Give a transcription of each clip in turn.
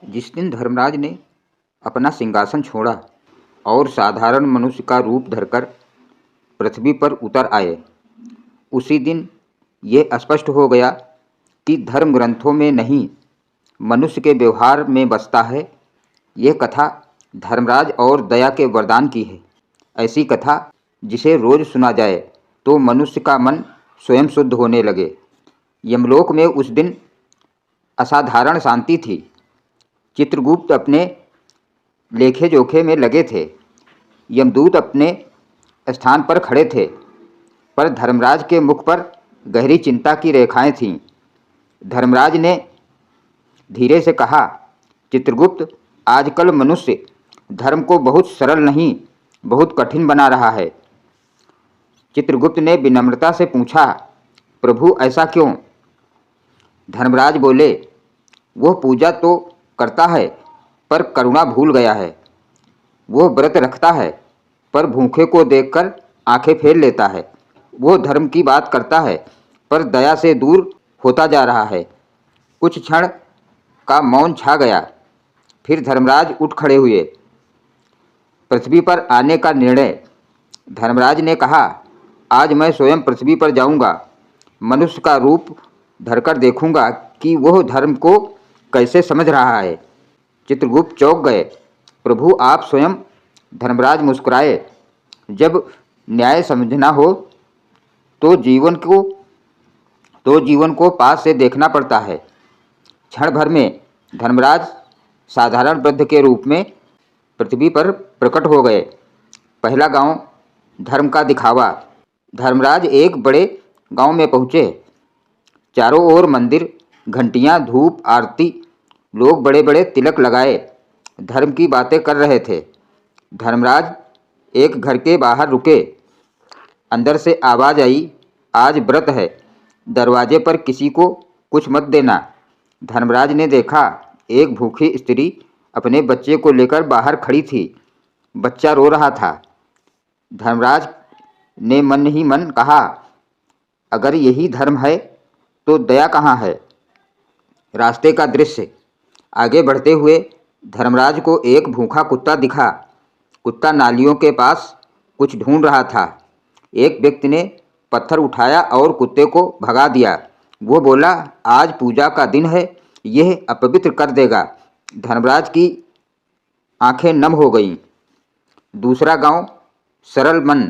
जिस दिन धर्मराज ने अपना सिंहासन छोड़ा और साधारण मनुष्य का रूप धरकर पृथ्वी पर उतर आए, उसी दिन ये स्पष्ट हो गया कि धर्म ग्रंथों में नहीं, मनुष्य के व्यवहार में बसता है। ये कथा धर्मराज और दया के वरदान की है। ऐसी कथा जिसे रोज सुना जाए तो मनुष्य का मन स्वयं शुद्ध होने लगे। यमलोक में उस दिन असाधारण शांति थी। चित्रगुप्त अपने लेखे जोखे में लगे थे। यमदूत अपने स्थान पर खड़े थे, पर धर्मराज के मुख पर गहरी चिंता की रेखाएं थीं। धर्मराज ने धीरे से कहा, चित्रगुप्त, आजकल मनुष्य धर्म को बहुत सरल नहीं, बहुत कठिन बना रहा है। चित्रगुप्त ने विनम्रता से पूछा, प्रभु ऐसा क्यों? धर्मराज बोले, वह पूजा तो करता है पर करुणा भूल गया है। वह व्रत रखता है पर भूखे को देखकर आंखें फेर लेता है। वो धर्म की बात करता है पर दया से दूर होता जा रहा है। कुछ क्षण का मौन छा गया। फिर धर्मराज उठ खड़े हुए। पृथ्वी पर आने का निर्णय। धर्मराज ने कहा, आज मैं स्वयं पृथ्वी पर जाऊंगा। मनुष्य का रूप धरकर देखूंगा कि वह धर्म को कैसे समझ रहा है। चित्रगुप्त चौंक गए। प्रभु आप स्वयं? धर्मराज मुस्कुराए। जब न्याय समझना हो तो जीवन को पास से देखना पड़ता है। क्षण भर में धर्मराज साधारण वृद्ध के रूप में पृथ्वी पर प्रकट हो गए। पहला गांव, धर्म का दिखावा। धर्मराज एक बड़े गांव में पहुँचे। चारों ओर मंदिर, घंटियां, धूप, आरती। लोग बड़े बड़े तिलक लगाए धर्म की बातें कर रहे थे। धर्मराज एक घर के बाहर रुके। अंदर से आवाज़ आई, आज व्रत है, दरवाजे पर किसी को कुछ मत देना। धर्मराज ने देखा, एक भूखी स्त्री अपने बच्चे को लेकर बाहर खड़ी थी। बच्चा रो रहा था। धर्मराज ने मन ही मन कहा, अगर यही धर्म है तो दया कहाँ है? रास्ते का दृश्य। आगे बढ़ते हुए धर्मराज को एक भूखा कुत्ता दिखा। कुत्ता नालियों के पास कुछ ढूंढ रहा था। एक व्यक्ति ने पत्थर उठाया और कुत्ते को भगा दिया। वो बोला, आज पूजा का दिन है, यह अपवित्र कर देगा। धर्मराज की आंखें नम हो गईं। दूसरा गांव, सरल मन।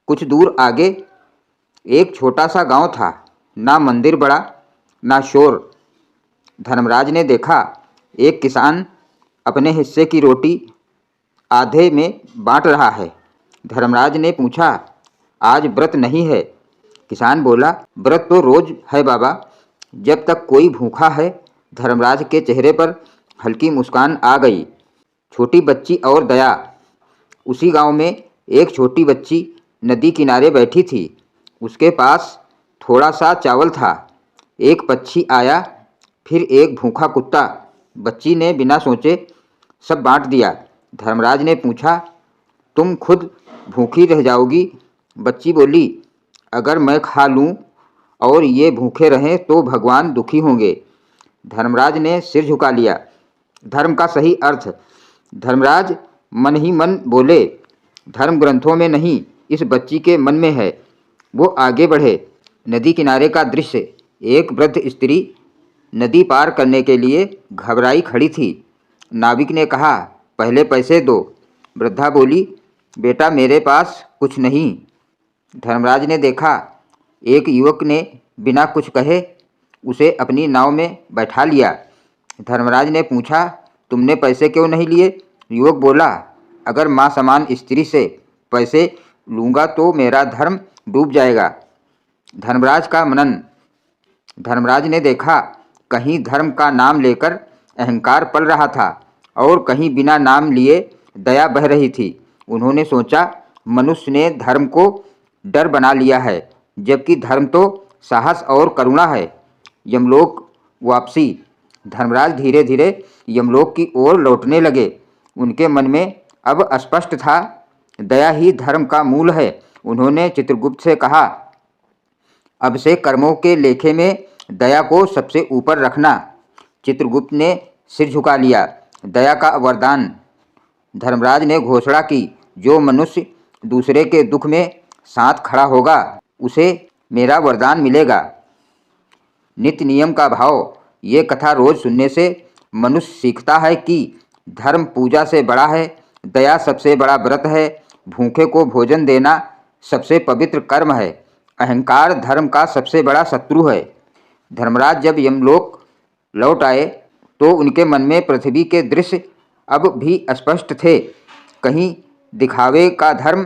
कुछ दूर आगे एक छोटा सा गांव था। ना मंदिर बड़ा, ना शोर। धर्मराज ने देखा, एक किसान अपने हिस्से की रोटी आधे में बांट रहा है। धर्मराज ने पूछा, आज व्रत नहीं है? किसान बोला, व्रत तो रोज है बाबा, जब तक कोई भूखा है। धर्मराज के चेहरे पर हल्की मुस्कान आ गई। छोटी बच्ची और दया। उसी गांव में एक छोटी बच्ची नदी किनारे बैठी थी। उसके पास थोड़ा सा चावल था। एक पक्षी आया, फिर एक भूखा कुत्ता। बच्ची ने बिना सोचे सब बांट दिया। धर्मराज ने पूछा, तुम खुद भूखी रह जाओगी? बच्ची बोली, अगर मैं खा लूं और ये भूखे रहें तो भगवान दुखी होंगे। धर्मराज ने सिर झुका लिया। धर्म का सही अर्थ। धर्मराज मन ही मन बोले, धर्म ग्रंथों में नहीं, इस बच्ची के मन में है। वो आगे बढ़े। नदी किनारे का दृश्य। एक वृद्ध स्त्री नदी पार करने के लिए घबराई खड़ी थी। नाविक ने कहा, पहले पैसे दो। वृद्धा बोली, बेटा मेरे पास कुछ नहीं। धर्मराज ने देखा, एक युवक ने बिना कुछ कहे उसे अपनी नाव में बैठा लिया। धर्मराज ने पूछा, तुमने पैसे क्यों नहीं लिए? युवक बोला, अगर माँ समान स्त्री से पैसे लूँगा तो मेरा धर्म डूब जाएगा। धर्मराज का मनन। धर्मराज ने देखा, कहीं धर्म का नाम लेकर अहंकार पल रहा था और कहीं बिना नाम लिए दया बह रही थी। उन्होंने सोचा, मनुष्य ने धर्म को डर बना लिया है, जबकि धर्म तो साहस और करुणा है। यमलोक वापसी। धर्मराज धीरे धीरे यमलोक की ओर लौटने लगे। उनके मन में अब स्पष्ट था, दया ही धर्म का मूल है। उन्होंने चित्रगुप्त से कहा, अब से कर्मों के लेखे में दया को सबसे ऊपर रखना। चित्रगुप्त ने सिर झुका लिया। दया का वरदान। धर्मराज ने घोषणा की, जो मनुष्य दूसरे के दुख में साथ खड़ा होगा उसे मेरा वरदान मिलेगा। नित्य नियम का भाव। ये कथा रोज सुनने से मनुष्य सीखता है कि धर्म पूजा से बड़ा है, दया सबसे बड़ा व्रत है, भूखे को भोजन देना सबसे पवित्र कर्म है, अहंकार धर्म का सबसे बड़ा शत्रु है। धर्मराज जब यमलोक लौट आए तो उनके मन में पृथ्वी के दृश्य अब भी स्पष्ट थे। कहीं दिखावे का धर्म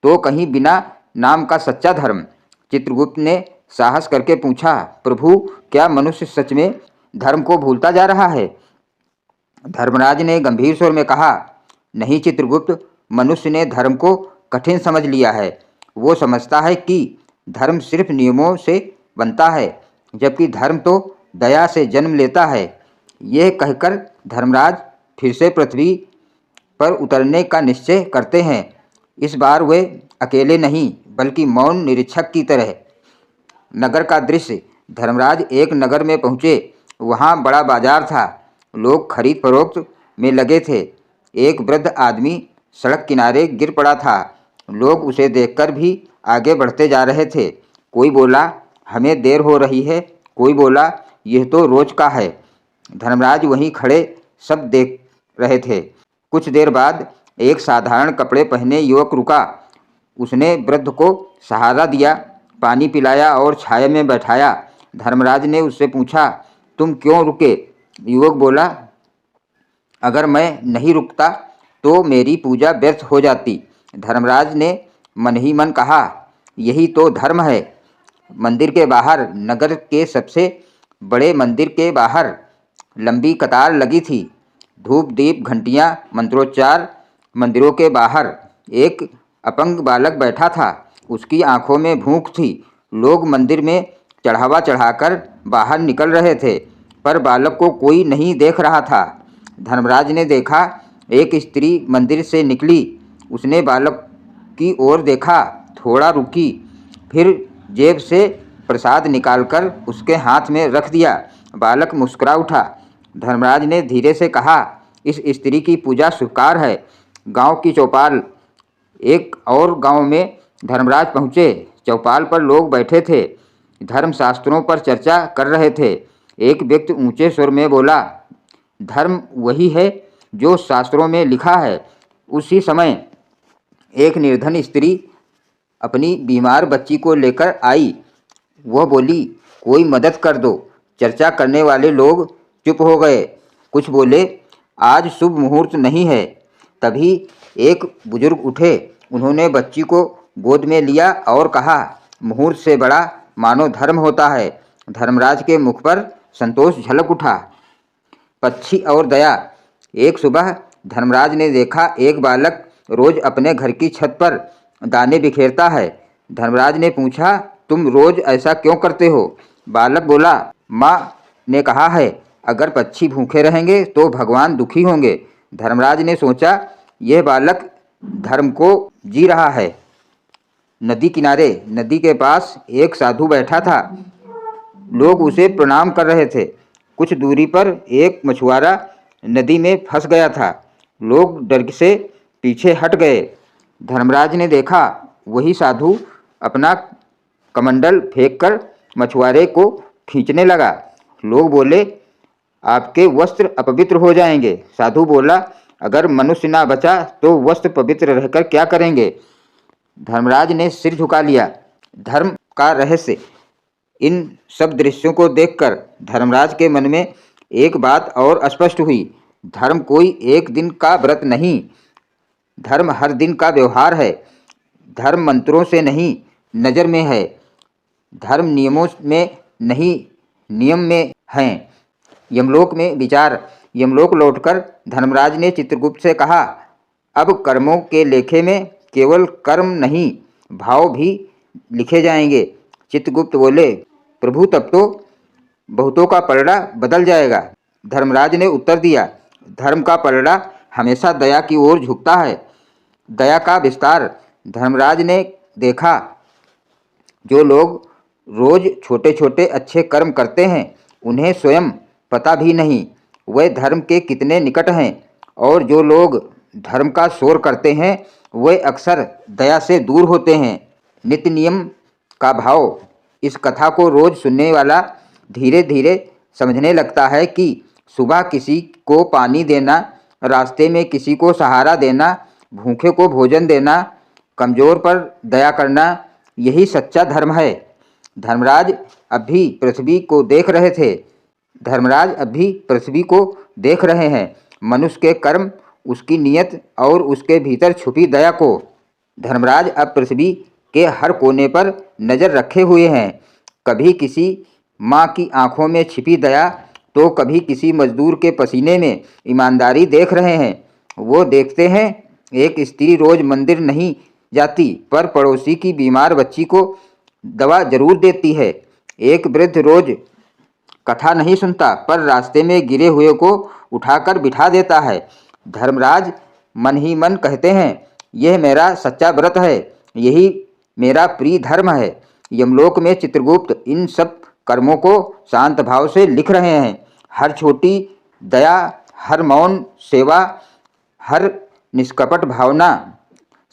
तो कहीं बिना नाम का सच्चा धर्म। चित्रगुप्त ने साहस करके पूछा, प्रभु, क्या मनुष्य सच में धर्म को भूलता जा रहा है? धर्मराज ने गंभीर स्वर में कहा, नहीं चित्रगुप्त, मनुष्य ने धर्म को कठिन समझ लिया है। वो समझता है कि धर्म सिर्फ नियमों से बनता है, जबकि धर्म तो दया से जन्म लेता है। यह कहकर धर्मराज फिर से पृथ्वी पर उतरने का निश्चय करते हैं। इस बार वे अकेले नहीं बल्कि मौन निरीक्षक की तरह। नगर का दृश्य। धर्मराज एक नगर में पहुँचे। वहाँ बड़ा बाजार था। लोग खरीद फरोख्त में लगे थे। एक वृद्ध आदमी सड़क किनारे गिर पड़ा था। लोग उसे देखकर भी आगे बढ़ते जा रहे थे। कोई बोला, हमें देर हो रही है। कोई बोला, यह तो रोज का है। धर्मराज वहीं खड़े सब देख रहे थे। कुछ देर बाद एक साधारण कपड़े पहने युवक रुका। उसने वृद्ध को सहारा दिया, पानी पिलाया और छाया में बैठाया। धर्मराज ने उससे पूछा, तुम क्यों रुके? युवक बोला, अगर मैं नहीं रुकता तो मेरी पूजा व्यर्थ हो जाती। धर्मराज ने मन ही मन कहा, यही तो धर्म है। मंदिर के बाहर, नगर के सबसे बड़े मंदिर के बाहर लंबी कतार लगी थी। धूप दीप घंटियां मंत्रोच्चार। मंदिरों के बाहर एक अपंग बालक बैठा था। उसकी आंखों में भूख थी। लोग मंदिर में चढ़ावा चढ़ाकर बाहर निकल रहे थे, पर बालक को कोई नहीं देख रहा था। धर्मराज ने देखा, एक स्त्री मंदिर से निकली। उसने बालक की ओर देखा, थोड़ा रुकी, फिर जेब से प्रसाद निकालकर उसके हाथ में रख दिया। बालक मुस्कुरा उठा। धर्मराज ने धीरे से कहा, इस स्त्री की पूजा स्वीकार है। गांव की चौपाल। एक और गांव में धर्मराज पहुँचे। चौपाल पर लोग बैठे थे, धर्म शास्त्रों पर चर्चा कर रहे थे। एक व्यक्ति ऊंचे स्वर में बोला, धर्म वही है जो शास्त्रों में लिखा है। उसी समय एक निर्धन स्त्री अपनी बीमार बच्ची को लेकर आई। वह बोली, कोई मदद कर दो। चर्चा करने वाले लोग चुप हो गए। कुछ बोले, आज शुभ मुहूर्त नहीं है। तभी एक बुजुर्ग उठे। उन्होंने बच्ची को गोद में लिया और कहा, मुहूर्त से बड़ा मानो धर्म होता है। धर्मराज के मुख पर संतोष झलक उठा। पक्षी और दया। एक सुबह धर्मराज ने देखा, एक बालक रोज अपने घर की छत पर दाने बिखेरता है। धर्मराज ने पूछा, तुम रोज ऐसा क्यों करते हो? बालक बोला, माँ ने कहा है, अगर पक्षी भूखे रहेंगे तो भगवान दुखी होंगे। धर्मराज ने सोचा, यह बालक धर्म को जी रहा है। नदी किनारे। नदी के पास एक साधु बैठा था। लोग उसे प्रणाम कर रहे थे। कुछ दूरी पर एक मछुआरा नदी में फंस गया था। लोग डर से पीछे हट गए। धर्मराज ने देखा, वही साधु अपना कमंडल फेंककर मछुआरे को खींचने लगा। लोग बोले, आपके वस्त्र अपवित्र हो जाएंगे। साधु बोला, अगर मनुष्य ना बचा तो वस्त्र पवित्र रहकर क्या करेंगे? धर्मराज ने सिर झुका लिया। धर्म का रहस्य। इन सब दृश्यों को देखकर धर्मराज के मन में एक बात और स्पष्ट हुई। धर्म कोई एक दिन का व्रत नहीं, धर्म हर दिन का व्यवहार है। धर्म मंत्रों से नहीं, नज़र में है। धर्म नियमों में नहीं, नियम में है। यमलोक में विचार। यमलोक लौटकर धर्मराज ने चित्रगुप्त से कहा, अब कर्मों के लेखे में केवल कर्म नहीं, भाव भी लिखे जाएंगे। चित्रगुप्त बोले, प्रभु, तब तो बहुतों का पलड़ा बदल जाएगा। धर्मराज ने उत्तर दिया, धर्म का पलड़ा हमेशा दया की ओर झुकता है। दया का विस्तार। धर्मराज ने देखा, जो लोग रोज छोटे छोटे अच्छे कर्म करते हैं उन्हें स्वयं पता भी नहीं वे धर्म के कितने निकट हैं, और जो लोग धर्म का शोर करते हैं वे अक्सर दया से दूर होते हैं। नित्य नियम का भाव। इस कथा को रोज सुनने वाला धीरे धीरे समझने लगता है कि सुबह किसी को पानी देना, रास्ते में किसी को सहारा देना, भूखे को भोजन देना, कमज़ोर पर दया करना, यही सच्चा धर्म है। धर्मराज अब भी पृथ्वी को देख रहे थे। धर्मराज अब भी पृथ्वी को देख रहे हैं, मनुष्य के कर्म, उसकी नीयत और उसके भीतर छुपी दया को। धर्मराज अब पृथ्वी के हर कोने पर नज़र रखे हुए हैं। कभी किसी माँ की आंखों में छिपी दया, तो कभी किसी मजदूर के पसीने में ईमानदारी देख रहे हैं। वो देखते हैं, एक स्त्री रोज मंदिर नहीं जाती पर पड़ोसी की बीमार बच्ची को दवा जरूर देती है। एक वृद्ध रोज कथा नहीं सुनता पर रास्ते में गिरे हुए को उठाकर बिठा देता है। धर्मराज मन ही मन कहते हैं, यह मेरा सच्चा व्रत है, यही मेरा प्रिय धर्म है। यमलोक में चित्रगुप्त इन सब कर्मों को शांत भाव से लिख रहे हैं। हर छोटी दया, हर मौन सेवा, हर निष्कपट भावना,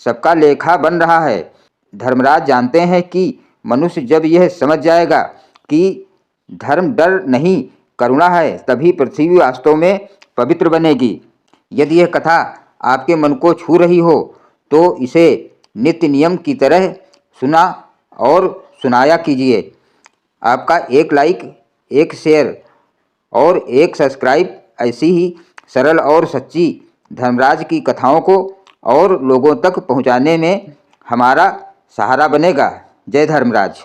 सबका लेखा बन रहा है। धर्मराज जानते हैं कि मनुष्य जब यह समझ जाएगा कि धर्म डर नहीं करुणा है, तभी पृथ्वी वास्तव में पवित्र बनेगी। यदि यह कथा आपके मन को छू रही हो तो इसे नित्य नियम की तरह सुना और सुनाया कीजिए। आपका एक लाइक, एक शेयर और एक सब्सक्राइब ऐसी ही सरल और सच्ची धर्मराज की कथाओं को और लोगों तक पहुंचाने में हमारा सहारा बनेगा। जय धर्मराज।